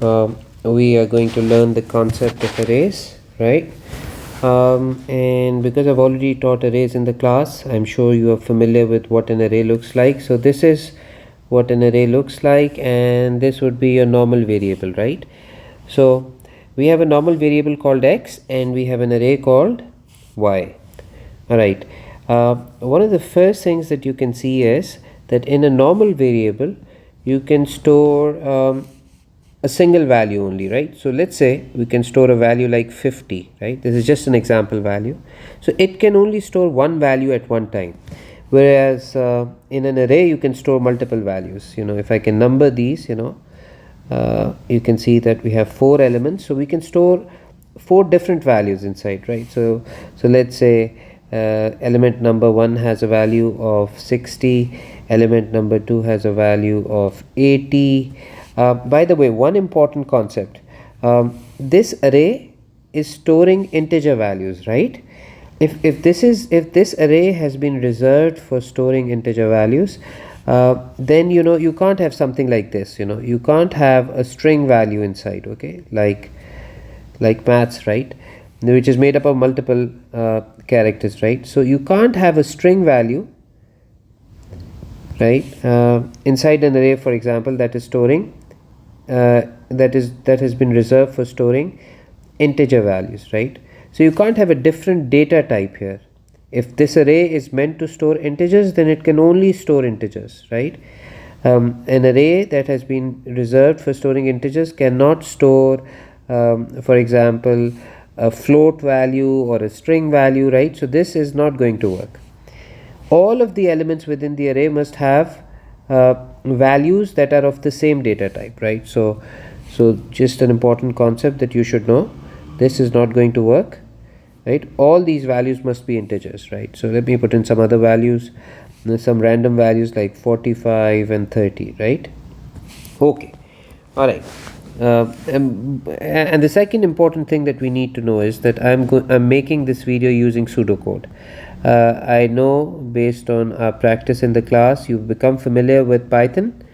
we are going to learn the concept of arrays, right? And because I've already taught arrays in the class, I'm sure you are familiar with what an array looks like. So this is what an array looks like, and this would be a normal variable, right? So we have a normal variable called x, and we have an array called y. Alright, one of the first things that you can see is that in a normal variable you can store a single value only, right? So let's say we can store a value like 50, right? This is just an example value. So it can only store one value at one time, whereas in an array you can store multiple values. If I can number these, you can see that we have 4 elements, so we can store 4 different values inside, right? So let's say element number 1 has a value of 60, element number 2 has a value of 80. By the way, one important concept, this array is storing integer values, right? If this array has been reserved for storing integer values, then you can't have something like this. You can't have a string value inside, okay, like maths, right, which is made up of multiple characters, right? So you can't have a string value, right, inside an array, for example, that is storing that has been reserved for storing integer values, right? So you can't have a different data type here. If this array is meant to store integers, then it can only store integers, right? An array that has been reserved for storing integers cannot store, for example, a float value or a string value, right? So this is not going to work. All of the elements within the array must have values that are of the same data type, right? So just an important concept that you should know. This is not going to work, right? All these values must be integers, right? So let me put in some other values, some random values like 45 and 30, right? Okay, all right. And the second important thing that we need to know is that I'm making this video using pseudocode. I know based on our practice in the class you've become familiar with Python,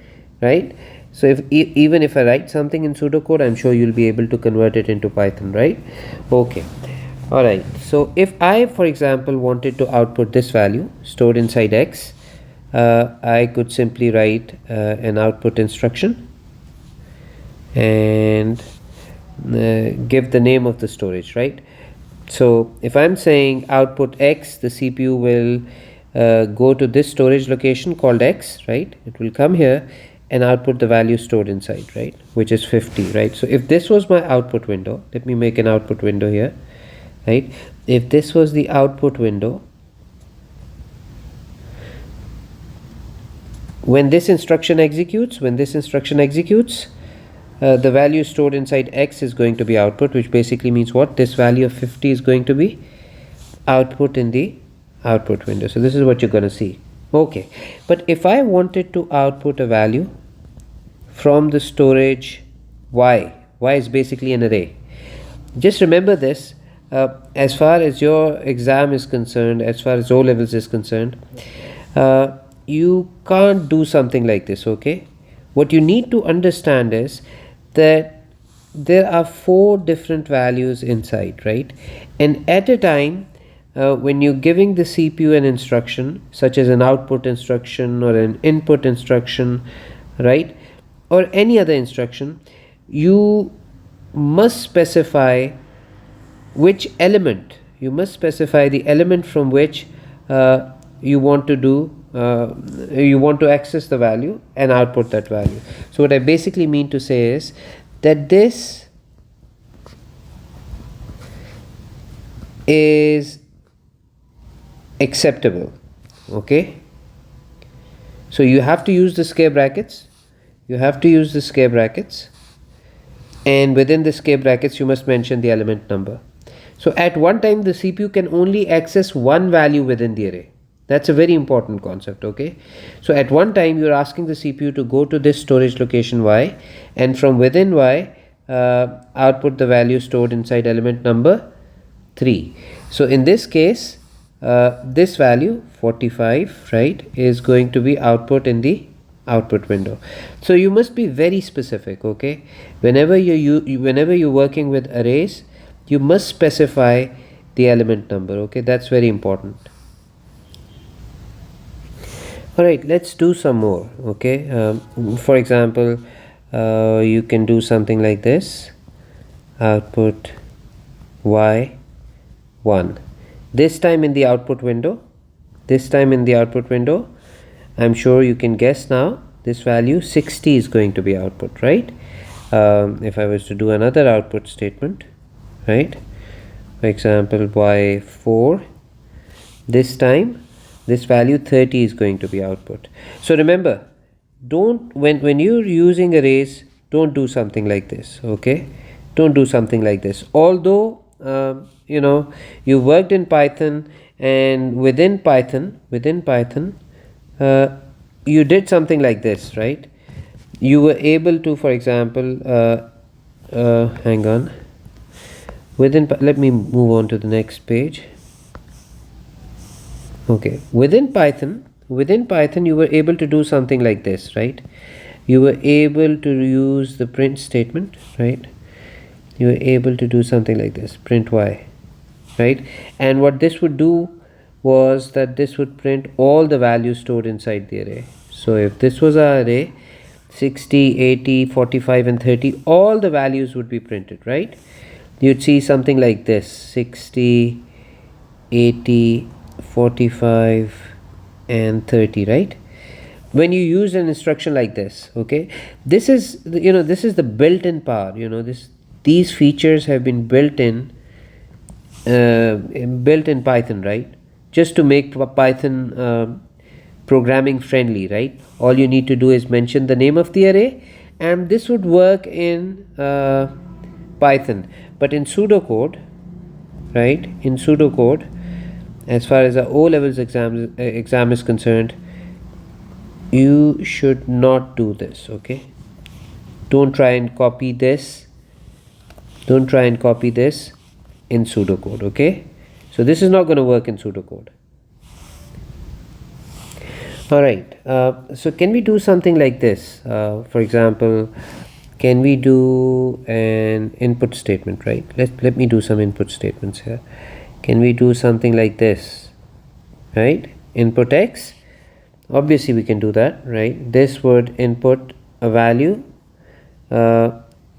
right? So even if I write something in pseudocode, I'm sure you'll be able to convert it into Python, right? Okay, all right. So if I, for example, wanted to output this value stored inside x, I could simply write an output instruction and give the name of the storage, right? So if I'm saying output x, the CPU will go to this storage location called x, right? It will come here and output the value stored inside, right, which is 50, right? So if this was my output window, let me make an output window here, right? If this was the output window, when this instruction executes, the value stored inside x is going to be output, which basically means what? This value of 50 is going to be output in the output window. So this is what you're going to see. Okay, but if I wanted to output a value from the storage y is basically an array. Just remember this, as far as your exam is concerned, as far as O levels is concerned, you can't do something like this, okay? What you need to understand is that there are 4 different values inside, right? And at a time, when you're giving the CPU an instruction, such as an output instruction or an input instruction, right, or any other instruction, you must specify which element, you must specify the element from which you want to access the value and output that value. So what I basically mean to say is that this is acceptable, okay? So you have to use the scare brackets, and within the scare brackets you must mention the element number. So at one time the CPU can only access one value within the array. That's a very important concept, okay? So at one time you're asking the CPU to go to this storage location y, and from within y output the value stored inside element number 3. So in this case, this value 45, right, is going to be output in the output window. So you must be very specific, okay? Whenever you're working with arrays, you must specify the element number, okay? That's very important. All right, let's do some more, okay? For example, you can do something like this: output y1. This time in the output window, I'm sure you can guess now, this value 60 is going to be output, right? If I was to do another output statement, right, for example y4, this time this value 30 is going to be output. So remember, don't, when you're using arrays, don't do something like this, okay? Don't do something like this. Although you know, you worked in Python, and within Python you did something like this, right? You were able to, for example, hang on, let me move on to the next page. Okay, within Python you were able to do something like this, right? You were able to use the print statement, right? You were able to do something like this, print y, right? And what this would do was that this would print all the values stored inside the array. So if this was our array, 60, 80, 45 and 30, all the values would be printed, right? You'd see something like this: 60, 80, 45 and 30, right? When you use an instruction like this, okay, this is the built-in power. These features have been built in Python, right? Just to make Python programming friendly, right? All you need to do is mention the name of the array, and this would work in Python. But in pseudocode, right? In pseudocode, as far as the O-levels exam is concerned, you should not do this, okay? Don't try and copy this in pseudocode, okay? So this is not going to work in pseudocode. All right, so can we do something like this? For example, can we do an input statement, right? Let me do some input statements here. Can we do something like this, right? Input x, obviously we can do that, right? This would input a value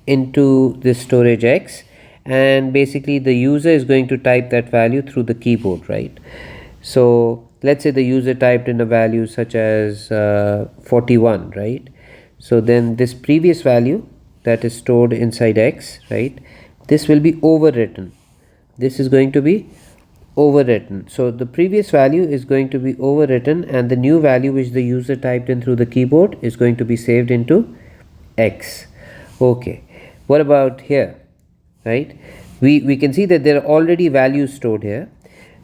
into this storage x, and basically the user is going to type that value through the keyboard, right? So let's say the user typed in a value such as 41, right? So then this previous value that is stored inside x, right, this will be overwritten. This is going to be overwritten. So the previous value is going to be overwritten, and the new value which the user typed in through the keyboard is going to be saved into x. Okay, what about here, right? We can see that there are already values stored here.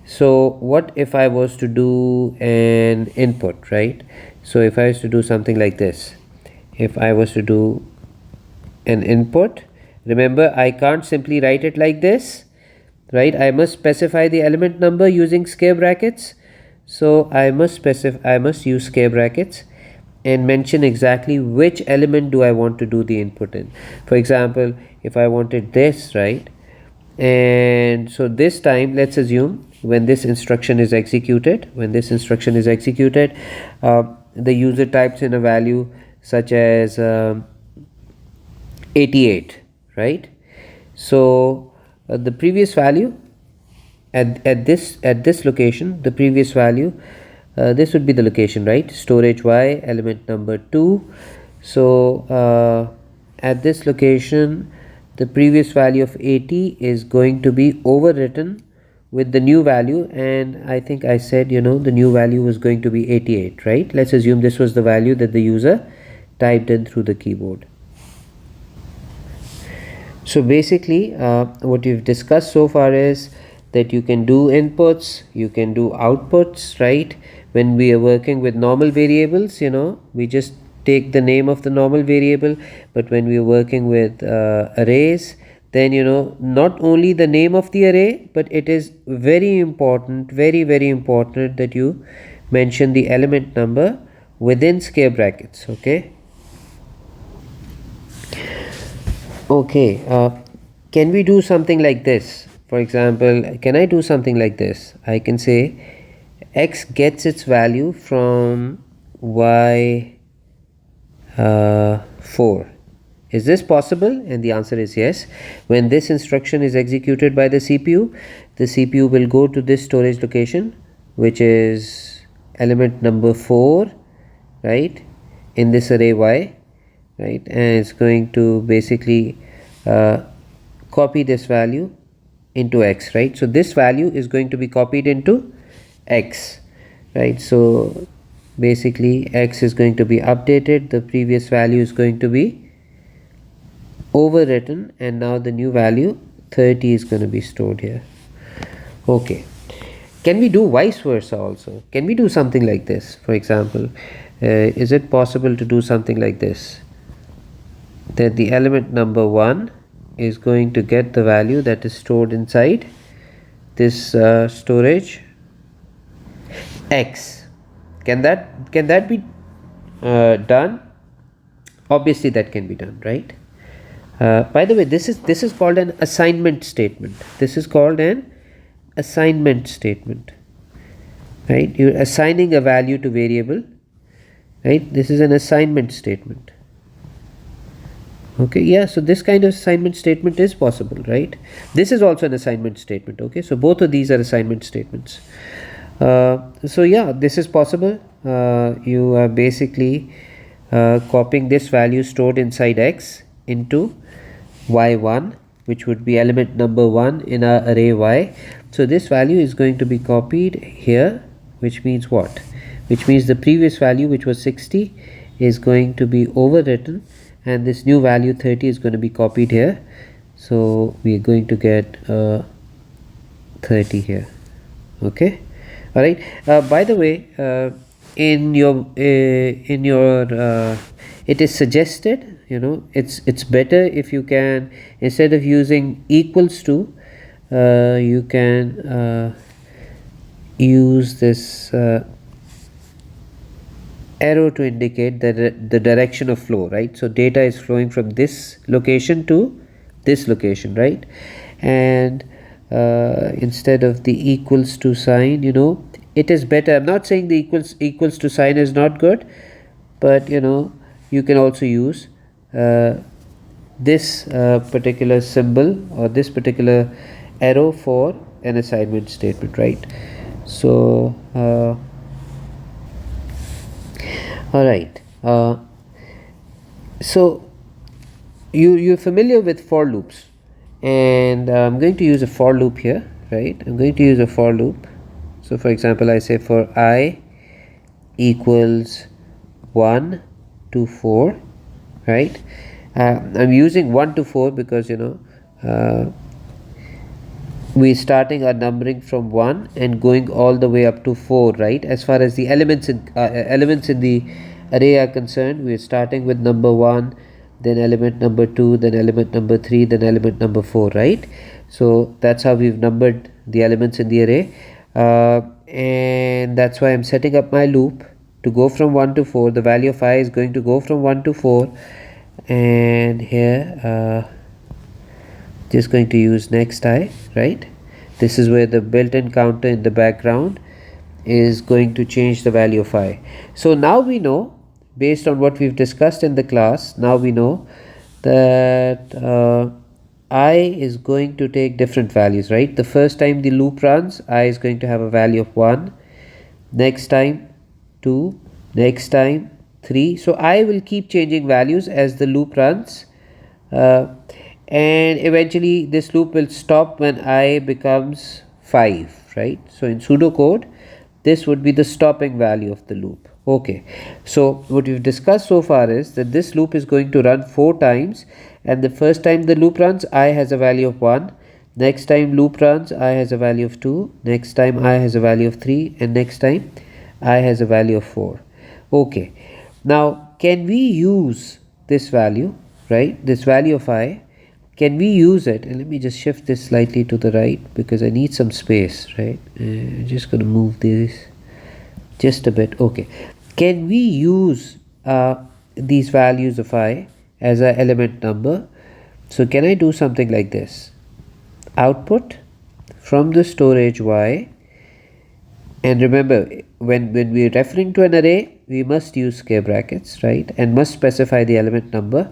So what if I was to do an input, right? So if I was to do something like this, if I was to do an input, remember I can't simply write it like this, right? I must specify the element number using square brackets. So I must use square brackets and mention exactly which element do I want to do the input in. For example, if I wanted this, right, and so this time let's assume when this instruction is executed, the user types in a value such as 88, right? So the previous value at this location, the previous value, this would be the location, right? Storage y, element number 2. So at this location, the previous value of 80 is going to be overwritten with the new value, and I think I said, the new value was going to be 88, right? Let's assume this was the value that the user typed in through the keyboard. So basically what we've discussed so far is that you can do inputs, you can do outputs, right? When we are working with normal variables, we just take the name of the normal variable. But when we are working with arrays, then not only the name of the array, but it is very important, very important, that you mention the element number within square brackets. Okay. Can we do something like this? For example, can I do something like this? I can say x gets its value from y 4. Is this possible? And the answer is yes. When this instruction is executed by the CPU will go to this storage location, which is element number 4, right, in this array y, right, and it's going to basically copy this value into x, right? So this value is going to be copied into x, right? So basically x is going to be updated, the previous value is going to be overwritten, and now the new value 30 is going to be stored here. Okay, can we do vice versa also? Can we do something like this? For example, is it possible to do something like this, that the element number 1 is going to get the value that is stored inside this storage x? Can that be done? Obviously that can be done, right? By the way, this is called an assignment statement. This is called an assignment statement, right? You're assigning a value to variable, right? This is an assignment statement. Okay, yeah, so this kind of assignment statement is possible, right? This is also an assignment statement. Okay, so both of these are assignment statements. So yeah, this is possible. You are basically copying this value stored inside x into y1, which would be element number 1 in our array y. So this value is going to be copied here, which means what? Which means the previous value, which was 60, is going to be overwritten, and this new value 30 is going to be copied here. So we are going to get 30 here. Okay, all right. By the way, in your it is suggested, it's better if you can, instead of using equals to, you can use this arrow to indicate the direction of flow, right? So data is flowing from this location to this location, right? And instead of the equals to sign, it is better. I'm not saying the equals to sign is not good, but you can also use this particular symbol or this particular arrow for an assignment statement, right? So all right, so you're familiar with for loops, and I'm going to use a for loop here, right? I'm going to use a for loop. So for example, I say for I equals 1 to 4, right? I'm using 1 to 4 because we're starting our numbering from 1 and going all the way up to 4, right? As far as the elements in the array are concerned, we're starting with number 1, then element number 2, then element number 3, then element number 4, right? So that's how we've numbered the elements in the array, and that's why I'm setting up my loop to go from 1 to 4. The value of I is going to go from 1 to 4, and here just going to use next I, right? This is where the built-in counter in the background is going to change the value of I. So now we know, based on what we've discussed in the class, now we know that I is going to take different values, right? The first time the loop runs, I is going to have a value of 1, next time 2, next time 3. So I will keep changing values as the loop runs, and eventually this loop will stop when I becomes 5, right? So in pseudocode, this would be the stopping value of the loop. Okay, so what we've discussed so far is that this loop is going to run 4 times, and the first time the loop runs, I has a value of 1, next time loop runs, I has a value of 2, next time I has a value of 3, and next time I has a value of 4. Okay, now can we use this value, right, this value of I, can we use it? And let me just shift this slightly to the right because I need some space, right? I'm just going to move this just a bit. Okay, can we use these values of I as an element number? So can I do something like this? Output from the storage Y, and remember, when we're referring to an array, we must use square brackets, right, and must specify the element number.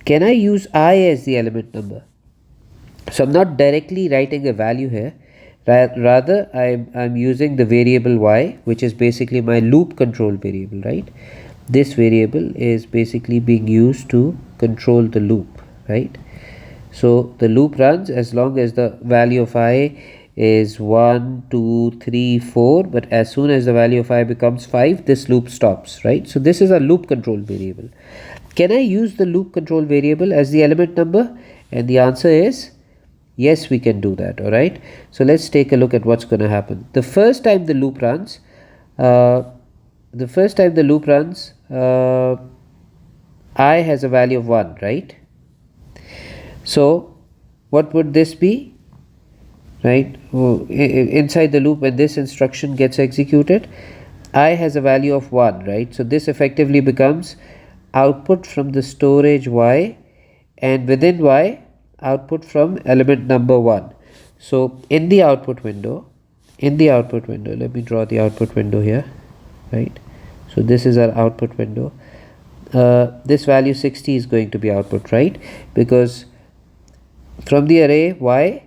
Can I use I as the element number? So I'm not directly writing a value here, rather I'm using the variable Y, which is basically my loop control variable, right? This variable is basically being used to control the loop, right? So the loop runs as long as the value of I is 1, 2, 3, 4, but as soon as the value of I becomes 5, this loop stops, right? So this is a loop control variable. Can I use the loop control variable as the element number? And the answer is yes, we can do that. All right. So let's take a look at what's going to happen. The first time the loop runs, I has a value of 1, right? So what would this be? Right, inside the loop, when this instruction gets executed, I has a value of 1, right? So this effectively becomes output from the storage Y, and within Y, output from element number 1. So in the output window, let me draw the output window here, right? So this is our output window. This value 60 is going to be output, right? Because from the array Y,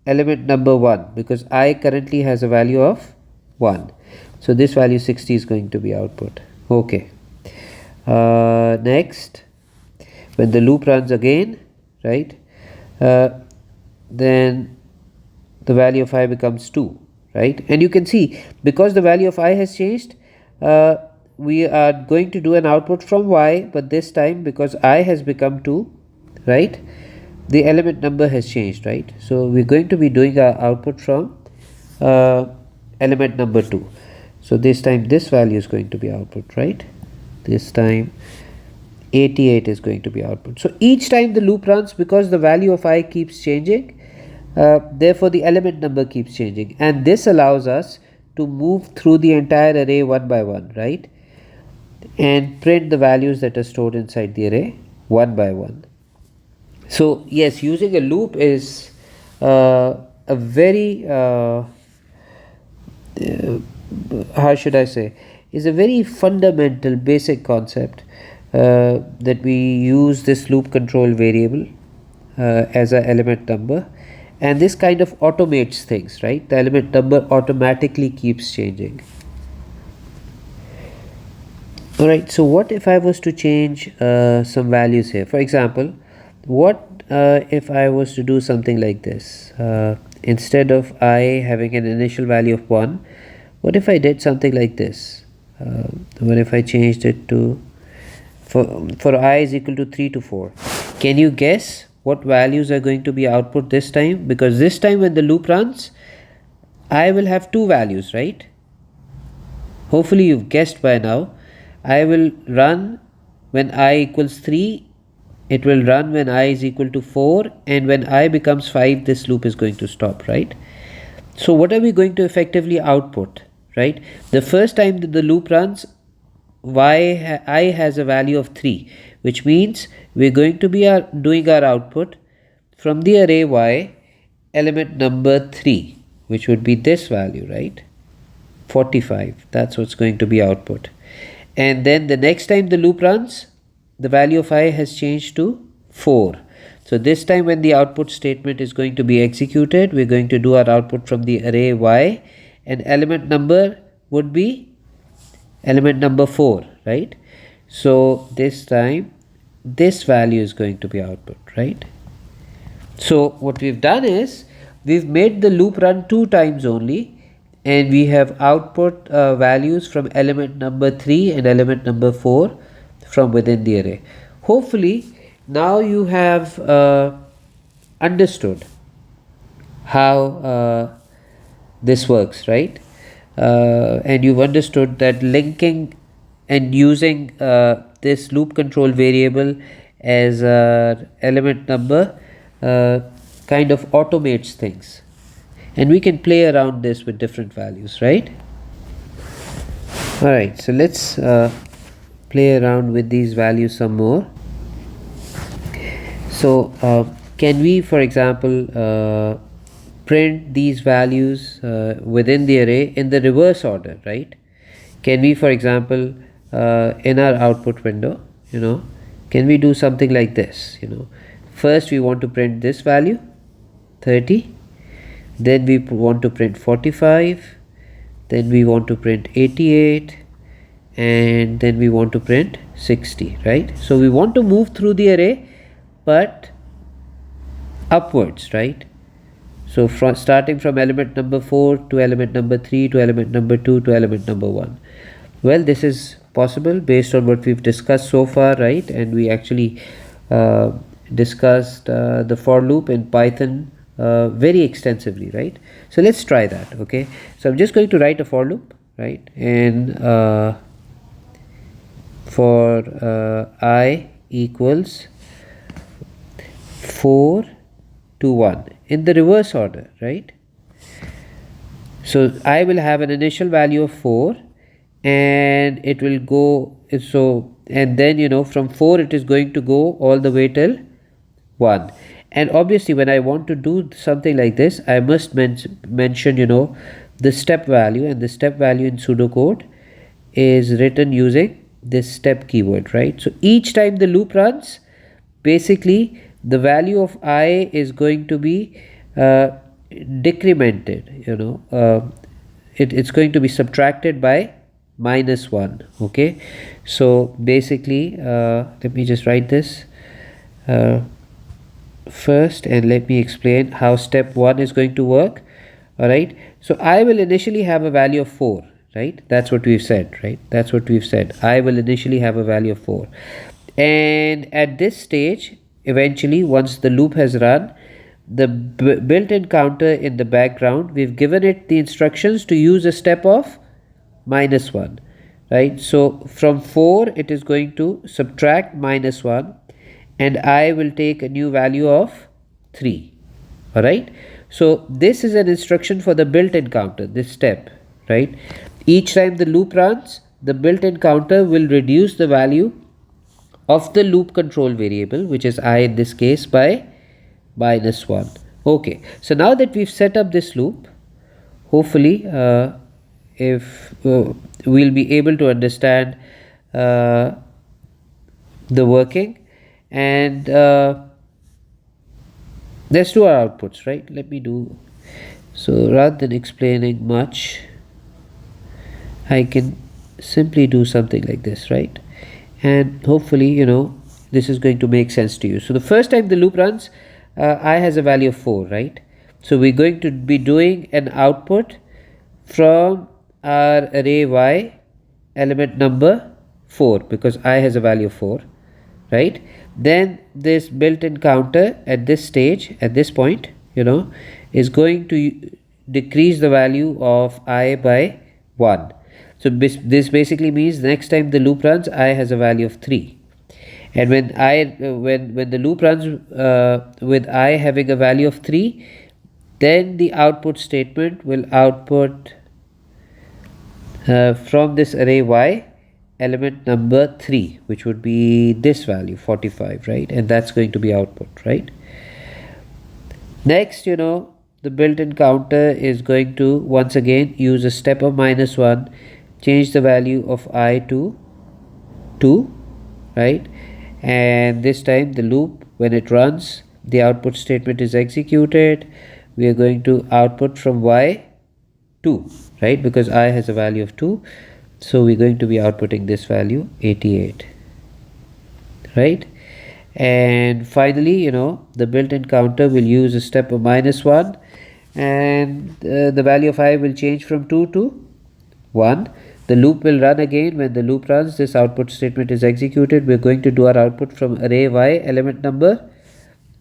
element number 1, because I currently has a value of 1. So this value 60 is going to be output. Okay. Next, when the loop runs again, right, then the value of I becomes 2, right? And you can see, because the value of I has changed, we are going to do an output from Y, but this time, because I has become 2, right, the element number has changed, right? So we're going to be doing our output from element number 2. So this time this value is going to be output, right? This time 88 is going to be output. So each time the loop runs, because the value of I keeps changing, therefore the element number keeps changing, and this allows us to move through the entire array one by one, right, and print the values that are stored inside the array one by one. So yes, using a loop is a very how should I say, is a very fundamental basic concept that we use this loop control variable as an element number, and this kind of automates things, right? The element number automatically keeps changing. Alright, so what if I was to change some values here? For example, what if I was to do something like this? Instead of I having an initial value of 1, what if I did something like this? What if I changed it to, for I is equal to 3 to 4? Can you guess what values are going to be output this time? Because this time when the loop runs, I will have 2 values, right? Hopefully you've guessed by now. I will run when I equals 3, it will run when I is equal to 4, and when I becomes 5, this loop is going to stop, right? So what are we going to effectively output, right? The first time that the loop runs, I has a value of 3, which means we're going to be doing our output from the array Y, element number 3, which would be this value, right? 45, that's what's going to be output. And then the next time the loop runs, the value of I has changed to 4. So this time when the output statement is going to be executed, we're going to do our output from the array Y, and element number would be element number 4, right? So this time this value is going to be output, right? So what we've done is we've made the loop run 2 times only, and we have output values from element number 3 and element number 4 from within the array. Hopefully now you have understood how this works, right? And you've understood that linking and using this loop control variable as element number kind of automates things, and we can play around this with different values, right? Alright, so let's play around with these values some more. So can we, for example, print these values within the array in the reverse order, right? Can we, for example, in our output window, can we do something like this? First we want to print this value 30, then we want to print 45, then we want to print 88, and then we want to print 60, right? So we want to move through the array but upwards, right? So starting from element number 4 to element number 3 to element number 2 to element number 1. Well, this is possible based on what we've discussed so far, right? And we actually discussed the for loop in Python very extensively, right? So let's try that. Okay, so I'm just going to write a for loop, right? And for I equals 4 to 1 in the reverse order, right? So I will have an initial value of 4 and it will go, so, and then from 4 it is going to go all the way till 1. And obviously when I want to do something like this, I must mention the step value, and the step value in pseudocode is written using this step keyword, right? So each time the loop runs, basically the value of I is going to be decremented, it's going to be subtracted by -1. Okay, so basically let me just write this first and let me explain how step 1 is going to work. All right, so I will initially have a value of 4, right? That's what we've said, right? That's what we've said. I will initially have a value of 4, and at this stage, eventually once the loop has run, the built-in counter in the background, we've given it the instructions to use a step of -1, right? So from 4 it is going to subtract -1, and I will take a new value of 3. All right, so this is an instruction for the built-in counter, this step, right? Each time the loop runs, the built-in counter will reduce the value of the loop control variable, which is I in this case, by -1. Okay, so now that we've set up this loop, hopefully if we'll be able to understand the working, and let's do our outputs, right? Let me do, so rather than explaining much, I can simply do something like this, right? And hopefully this is going to make sense to you. So the first time the loop runs, I has a value of 4, right? So we're going to be doing an output from our array y element number 4, because I has a value of 4, right? Then this built-in counter at this stage, at this point, is going to decrease the value of I by 1. So this basically means the next time the loop runs, I has a value of 3. And when the loop runs with I having a value of 3, then the output statement will output from this array y element number 3, which would be this value 45, right? And that's going to be output, right? Next, the built-in counter is going to once again use a step of -1, change the value of I to 2, right? And this time the loop, when it runs, the output statement is executed. We are going to output from y 2, right? Because I has a value of 2, so we're going to be outputting this value 88, right? And finally, the built-in counter will use a step of -1, and the value of I will change from 2 to 1. The loop will run again. When the loop runs, this output statement is executed. We're going to do our output from array y element number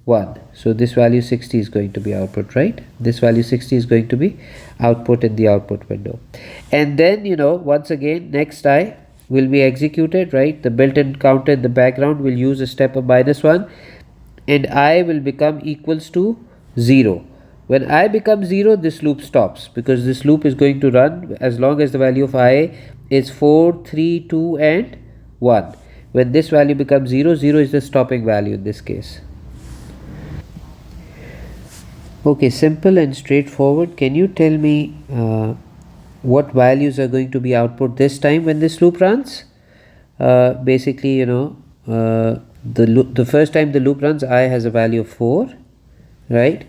1. So this value 60 is going to be output, right? This value 60 is going to be output in the output window. And then, once again, next I will be executed, right? The built-in counter in the background will use a step of -1, and I will become equals to 0. When I becomes 0, this loop stops, because this loop is going to run as long as the value of I is 4, 3, 2 and 1. When this value becomes 0, 0 is the stopping value in this case. Okay, simple and straightforward. Can you tell me what values are going to be output this time when this loop runs? Basically, the first time the loop runs, I has a value of 4, right?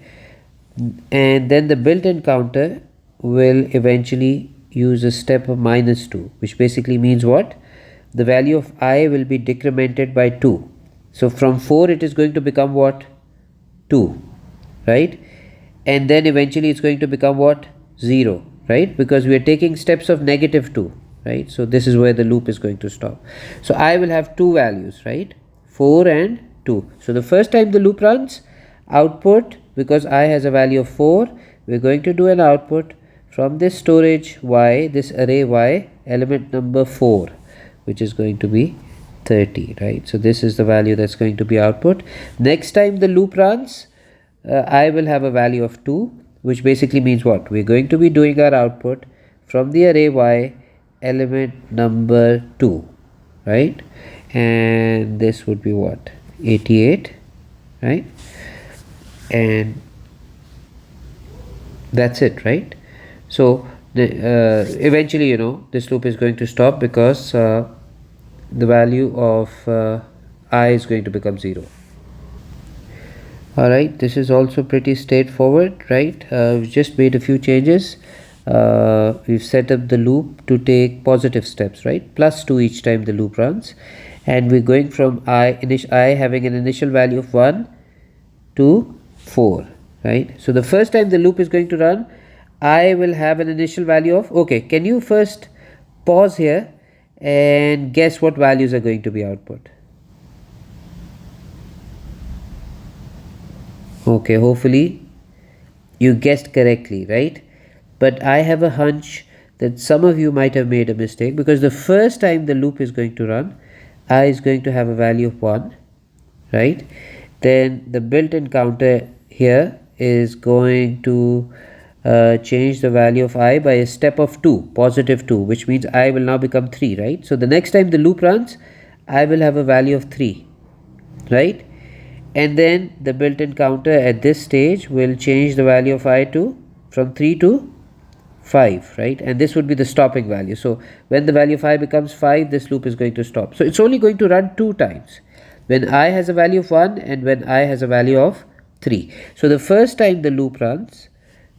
And then the built-in counter will eventually use a step of -2, which basically means what? The value of I will be decremented by 2. So from 4 it is going to become what? 2, right? And then eventually it's going to become what? 0, right? Because we are taking steps of -2, right? So this is where the loop is going to stop. So I will have two values, right? 4 and 2. So the first time the loop runs, output, because I has a value of 4, we're going to do an output from this storage Y, this array Y, element number 4, which is going to be 30, right? So this is the value that's going to be output. Next time the loop runs, I will have a value of 2, which basically means what? We're going to be doing our output from the array Y, element number 2, right? And this would be what? 88, right? And that's it, right? So eventually, this loop is going to stop, because the value of I is going to become 0. Alright, this is also pretty straightforward, right? We've just made a few changes. We've set up the loop to take positive steps, right? +2 each time the loop runs. And we're going from I having an initial value of 1 to 4, right? So the first time the loop is going to run, I will have an initial value of, okay, can you first pause here and guess what values are going to be output? Okay, hopefully you guessed correctly, right? But I have a hunch that some of you might have made a mistake, because the first time the loop is going to run, I is going to have a value of 1, right? Then the built-in counter here is going to change the value of I by a step of 2, +2, which means I will now become 3, right? So the next time the loop runs, I will have a value of 3, right? And then the built-in counter at this stage will change the value of I from 3 to 5, right? And this would be the stopping value. So when the value of I becomes 5, this loop is going to stop. So it's only going to run 2 times, when I has a value of 1 and when I has a value of 3. So the first time the loop runs,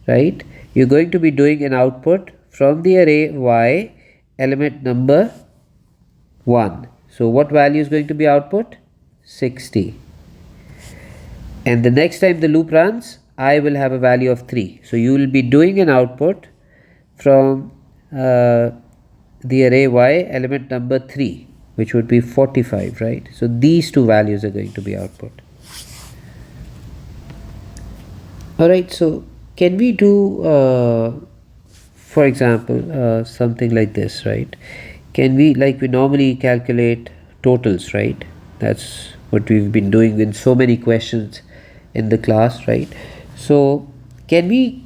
right, you're going to be doing an output from the array Y, element number 1. So what value is going to be output? 60. And the next time the loop runs, I will have a value of 3. So you will be doing an output from the array Y, element number 3, which would be 45, right? So these two values are going to be output. Alright, so can we do, for example, something like this, right? Can we, like we normally calculate totals, right? That's what we've been doing in so many questions in the class, right? So can we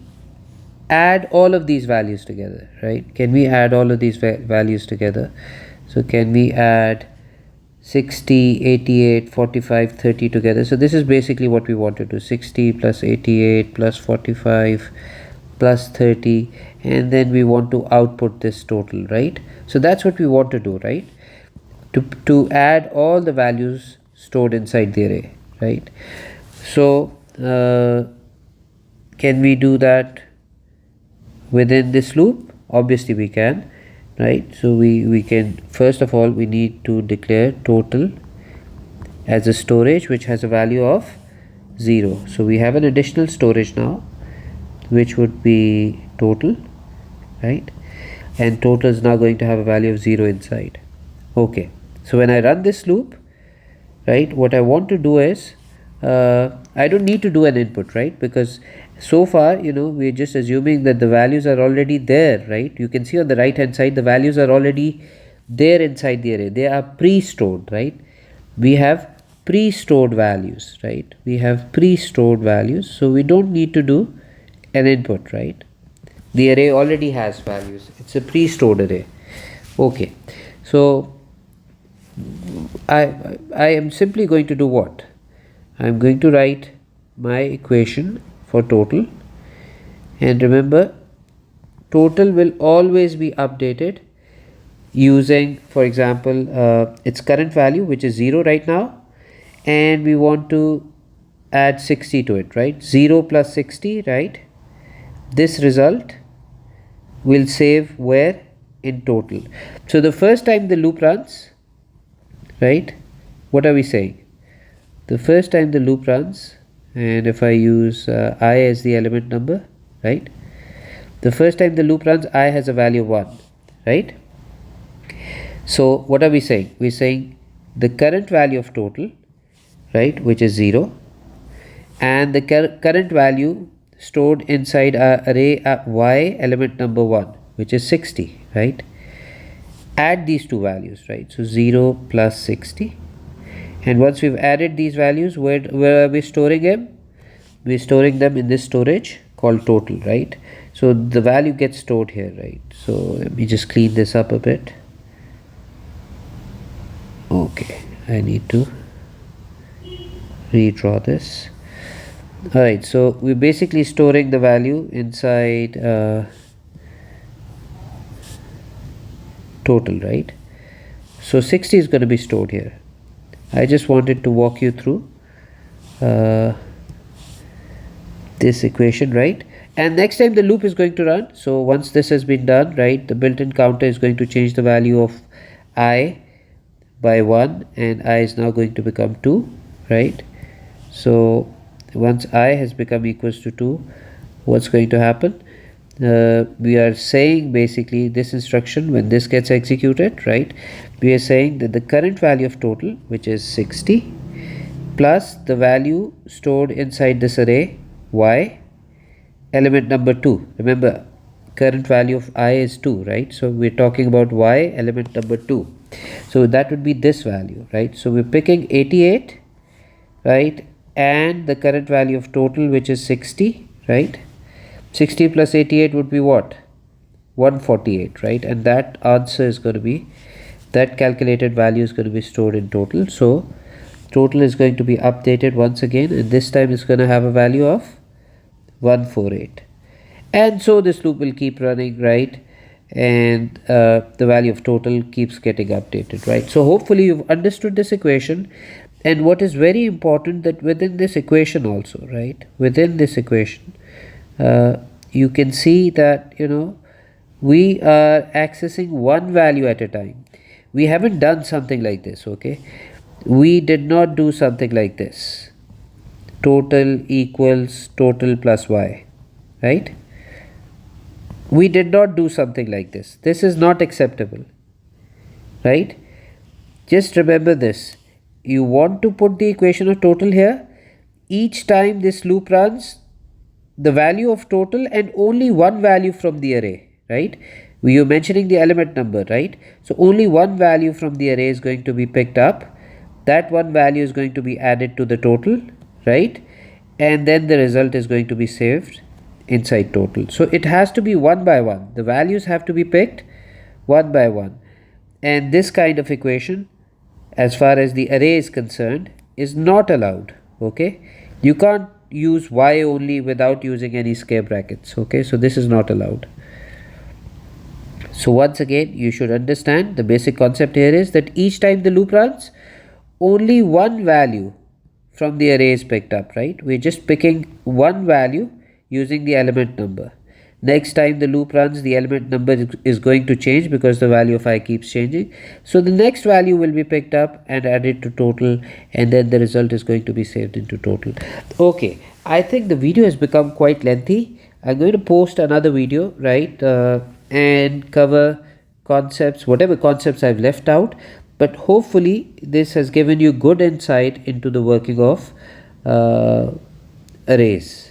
add all of these values together, right? Can we add all of these values together? So can we add 60, 88, 45, 30 together? So this is basically what we want to do: 60 plus 88 plus 45 plus 30, and then we want to output this total, right? So that's what we want to do, right? To add all the values stored inside the array, right? So can we do that within this loop? Obviously we can, right? So we can, first of all, we need to declare total as a storage which has a value of 0. So we have an additional storage now, which would be total, right? And total is now going to have a value of 0 inside. Okay, so when I run this loop, right, what I want to do is, I don't need to do an input, right? Because so far, we're just assuming that the values are already there, right? You can see on the right hand side, the values are already there inside the array. They are pre-stored, right? We have pre-stored values, right? We have pre-stored values. So we don't need to do an input, right? The array already has values. It's a pre-stored array. Okay, so I am simply going to do what? I'm going to write my equation for total, and remember, total will always be updated using, for example, its current value, which is 0 right now, and we want to add 60 to it, right? 0 plus 60, right? This result will save where? In total. So the first time the loop runs, right, what are we saying? The first time the loop runs, and if I use I as the element number, right, the first time the loop runs, I has a value of 1, right? So what are we saying? We're saying the current value of total, right, which is 0, and the current value stored inside our array y element number 1, which is 60, right? Add these two values, right? So 0 plus 60, and once we've added these values, where are we storing them? We're storing them in this storage called total, right? So the value gets stored here, right? So let me just clean this up a bit. Okay, I need to redraw this. Alright, so we're basically storing the value inside total, right? So 60 is going to be stored here. I just wanted to walk you through this equation, right? And next time the loop is going to run, so once this has been done, right, the built-in counter is going to change the value of I by 1, and I is now going to become 2, right? So once I has become equals to 2, what's going to happen? We are saying basically this instruction, when this gets executed, right, we are saying that the current value of total, which is 60, plus the value stored inside this array y element number 2. Remember, current value of I is 2, right? So we're talking about y element number 2. So that would be this value, right? So we're picking 88, right, and the current value of total, which is 60, right? 60 plus 88 would be what? 148, right? And that answer is going to be, that calculated value is going to be stored in total. So total is going to be updated once again, and this time it's going to have a value of 148. And so this loop will keep running, right? And the value of total keeps getting updated, right? So hopefully you've understood this equation. And what is very important, that within this equation also, right, within this equation, you can see that, you know, we are accessing one value at a time. We haven't done something like this, okay? We did not do something like this. Total equals total plus y, right? We did not do something like this. This is not acceptable, right? Just remember this. You want to put the equation of total here. Each time this loop runs, the value of total and only one value from the array, right? You're mentioning the element number, right? So only one value from the array is going to be picked up. That one value is going to be added to the total, right? And then the result is going to be saved inside total. So it has to be one by one. The values have to be picked one by one. And this kind of equation, as far as the array is concerned, is not allowed, okay? You can't use y only without using any scare brackets, okay? So this is not allowed. So once again, you should understand the basic concept here is that each time the loop runs, only one value from the array is picked up, right? We're just picking one value using the element number. Next time the loop runs, the element number is going to change because the value of I keeps changing. So the next value will be picked up and added to total, and then the result is going to be saved into total. Okay, I think the video has become quite lengthy. I'm going to post another video, right, and cover concepts, whatever concepts I've left out. But hopefully this has given you good insight into the working of arrays.